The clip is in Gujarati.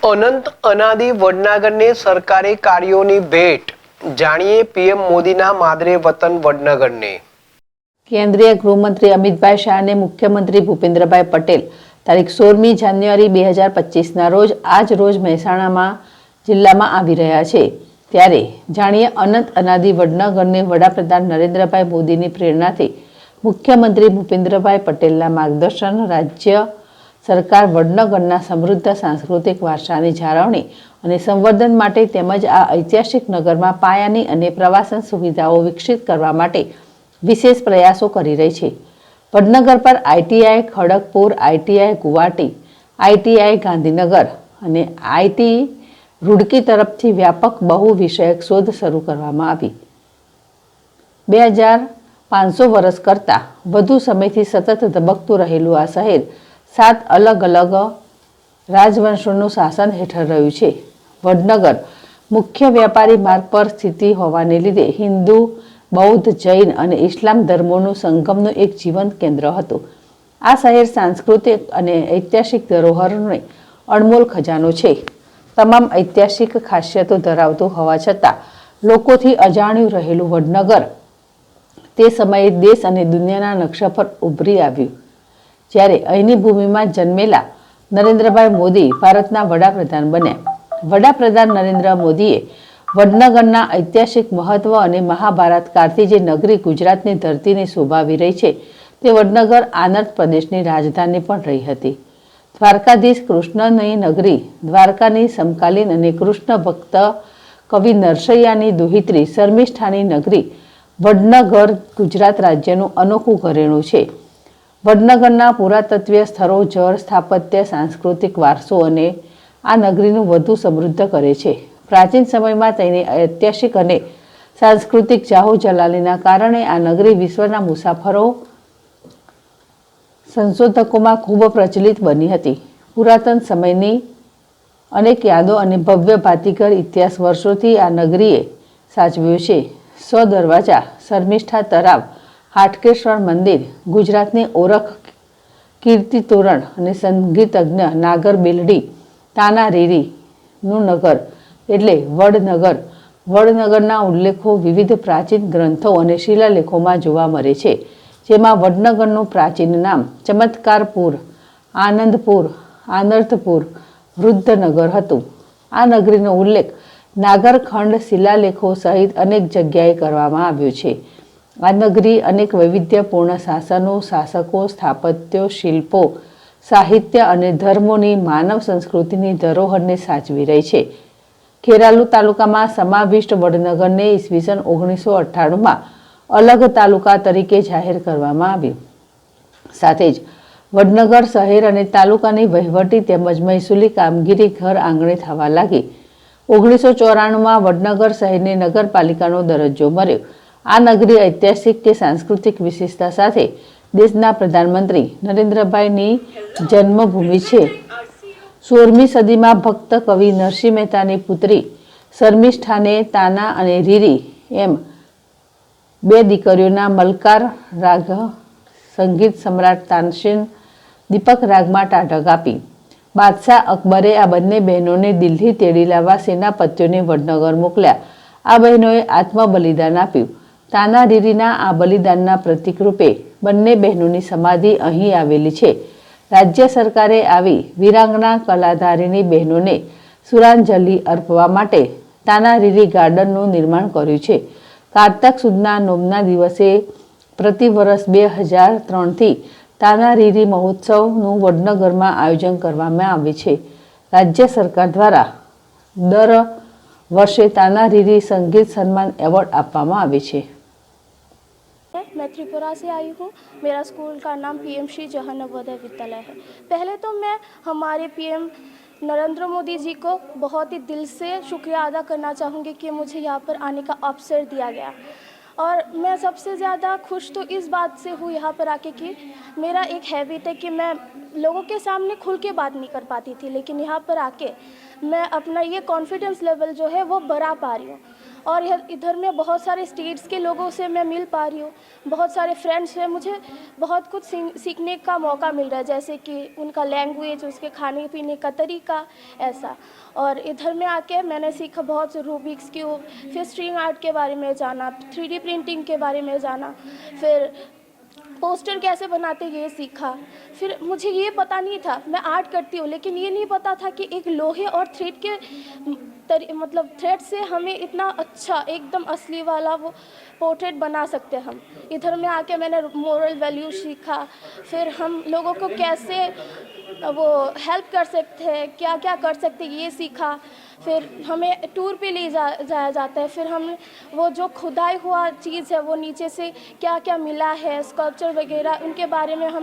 અનંત અનાદિ વડનગરને સરકારી કાર્યોની ભેટ, જાણીએ પીએમ મોદીના માદરે વતન વડનગરને। કેન્દ્રીય ગૃહમંત્રી અમિતભાઈ શાહ અને મુખ્યમંત્રી ભૂપેન્દ્રભાઈ પટેલ તારીખ 16મી જાન્યુઆરી 2025ના રોજ આજ રોજ મહેસાણા જિલ્લામાં આવી રહ્યા છે। ત્યારે જાણીએ અનંત અનાદિ વડનગરને વડાપ્રધાન નરેન્દ્રભાઈ મોદીની પ્રેરણાથી મુખ્યમંત્રી ભૂપેન્દ્રભાઈ પટેલના માર્ગદર્શન રાજ્ય સરકાર વડનગરના સમૃદ્ધ સાંસ્કૃતિક વારસાની જાળવણી અને સંવર્ધન માટે તેમજ આ ઐતિહાસિક નગરમાં પાયાની અને પ્રવાસન સુવિધાઓ વિકસિત કરવા માટે વિશેષ પ્રયાસો કરી રહી છે। વડનગર પર ITI Kharagpur, ITI Guwahati, ITI Gandhinagar અને આઈટી રૂડકી તરફથી વ્યાપક બહુ વિષયક શોધ શરૂ કરવામાં આવી। 2500 વર્ષ કરતાં વધુ સમયથી સતત ધબકતું રહેલું આ શહેર 7 અલગ અલગ રાજવંશોનું શાસન હેઠળ રહ્યું છે। વડનગર મુખ્ય વ્યાપારી માર્ગ પર સ્થિતિ હોવાને લીધે હિન્દુ, બૌદ્ધ, જૈન અને ઇસ્લામ ધર્મોનું સંગમનું એક જીવંત કેન્દ્ર હતું। આ શહેર સાંસ્કૃતિક અને ઐતિહાસિક ધરોહરનો અણમોલ ખજાનો છે। તમામ ઐતિહાસિક ખાસિયતો ધરાવતું હોવા છતાં લોકોથી અજાણ્યું રહેલું વડનગર તે સમયે દેશ અને દુનિયાના નકશા પર ઉભરી આવ્યું જ્યારે અહીંની ભૂમિમાં જન્મેલા નરેન્દ્રભાઈ મોદી ભારતના વડાપ્રધાન બન્યા। વડાપ્રધાન નરેન્દ્ર મોદીએ વડનગરના ઐતિહાસિક મહત્વ અને મહાભારત કાળથી જે નગરી ગુજરાતની ધરતીને શોભાવી રહી છે તે વડનગર આંધ્ર પ્રદેશની રાજધાની પણ રહી હતી। દ્વારકાધીશ કૃષ્ણની નગરી, દ્વારકાની સમકાલીન અને કૃષ્ણ ભક્ત કવિ નરસૈયાની દુહિત્રી શર્મિષ્ઠાની નગરી વડનગર ગુજરાત રાજ્યનું અનોખું ઘરેણું છે। વડનગરના પુરાતત્વીય સ્થળો, જળ, સ્થાપત્ય, સાંસ્કૃતિક વારસો અને આ નગરીનું વધુ સમૃદ્ધ કરે છે। પ્રાચીન સમયમાં તેની ઐતિહાસિક અને સાંસ્કૃતિક જાહો જલાલીના કારણે આ નગરી વિશ્વના મુસાફરો સંશોધકોમાં ખૂબ પ્રચલિત બની હતી। પુરાતન સમયની અનેક યાદો અને ભવ્ય ભાતીગર ઇતિહાસ વર્ષોથી આ નગરીએ સાચવ્યો છે। 100 દરવાજા, શર્મિષ્ઠા તળાવ, હાટકેશ્વર મંદિર, ગુજરાતની ઓળખ કીર્તિ તોરણ અને સંગીતજ્ઞ નાગર બેલડી તાનારીરીનું નગર એટલે વડનગર। વડનગરના ઉલ્લેખો વિવિધ પ્રાચીન ગ્રંથો અને શિલાલેખોમાં જોવા મળે છે, જેમાં વડનગરનું પ્રાચીન નામ ચમત્કારપુર, આનંદપુર, આનર્થપુર, વૃદ્ધનગર હતું। આ નગરીનો ઉલ્લેખ નાગરખંડ શિલાલેખો સહિત અનેક જગ્યાએ કરવામાં આવ્યો છે। આ નગરી અનેક વૈવિધ્યપૂર્ણ શાસનો, શાસકો, સ્થાપત્યો, શિલ્પો, સાહિત્ય અને ધર્મોની માનવ સંસ્કૃતિની ધરોહરને સાચવી રહી છે। ખેરાલુ તાલુકામાં સમાવિષ્ટ વડનગરને ઈસવીસન 1998માં અલગ તાલુકા તરીકે જાહેર કરવામાં આવ્યું। સાથે જ વડનગર શહેર અને તાલુકાની વહીવટી તેમજ મહેસૂલી કામગીરી ઘર આંગણે થવા લાગી। 1994માં વડનગર શહેરને નગરપાલિકાનો દરજ્જો મળ્યો। આ નગરી ઐતિહાસિક કે સાંસ્કૃતિક વિશેષતા સાથે દેશના પ્રધાનમંત્રી નરેન્દ્રભાઈની જન્મભૂમિ છે। 16મી સદીમાં ભક્ત કવિ નરસિંહ મહેતાની પુત્રી શર્મિષ્ઠાને તાના અને રીરી એમ 2 દીકરીઓના મલકાર રાગ, સંગીત સમ્રાટ તાનસેન દીપક રાગમાં ટાઢક આપી। બાદશાહ અકબરે આ બંને બહેનોને દિલ્હી તેડી લાવવા સેનાપતિઓને વડનગર મોકલ્યા। આ બહેનોએ આત્મબલિદાન આપ્યું। તાનારીરીના આ બલિદાનના પ્રતીક રૂપે બંને બહેનોની સમાધિ અહીં આવેલી છે। રાજ્ય સરકારે આવી વીરાંગના કલાધારીની બહેનોને સુરાંજલિ અર્પવા માટે તાનારીરી ગાર્ડનનું નિર્માણ કર્યું છે। કારતક સુદના નોમના દિવસે પ્રતિવર્ષ 2003થી તાનારીરી મહોત્સવનું વડનગરમાં આયોજન કરવામાં આવે છે। રાજ્ય સરકાર દ્વારા દર વર્ષે તાનારીરી સંગીત સન્માન એવોર્ડ આપવામાં આવે છે। मैं त्रिपुरा से आई हूँ। मेरा स्कूल का नाम पीएम श्री जवाहर नवोदय विद्यालय है। पहले तो मैं हमारे पीएम नरेंद्र मोदी जी को बहुत ही दिल से शुक्रिया अदा करना चाहूँगी कि मुझे यहाँ पर आने का अवसर दिया गया। और मैं सबसे ज़्यादा खुश तो इस बात से हूँ यहाँ पर आके कि मेरा एक हैबिट है कि मैं लोगों के सामने खुल के बात नहीं कर पाती थी, लेकिन यहाँ पर आके मैं अपना ये कॉन्फिडेंस लेवल जो है वो बढ़ा पा रही हूँ। और इधर में बहुत सारे स्टेट्स के लोगों से मैं मिल पा रही हूँ, बहुत सारे फ्रेंड्स हैं, मुझे बहुत कुछ सीखने का मौका मिल रहा है, जैसे कि उनका लैंग्वेज, उसके खाने पीने का तरीका ऐसा। और इधर में आके मैंने सीखा बहुत रूबिक्स क्यूब, फिर स्ट्रिंग आर्ट के बारे में जाना, 3D प्रिंटिंग के बारे में जाना, फिर पोस्टर कैसे बनाते ये सीखा। फिर मुझे ये पता नहीं था, मैं आर्ट करती हूँ लेकिन ये नहीं पता था कि एक लोहे और थ्रेड के मतलब थ्रेड से हमें इतना अच्छा एकदम असली वाला वो पोर्ट्रेट बना सकते हैं हम। इधर में आके मैंने मोरल वैल्यू सीखा, फिर हम लोगों को कैसे वो हेल्प कर सकते हैं, क्या क्या कर सकते हैं ये सीखा। फिर हमें टूर पे ले जाया जाता है, फिर हम वो जो खुदाई हुआ चीज़ है वो नीचे से क्या क्या मिला है, स्कल्पचर वगैरह, उनके बारे में हम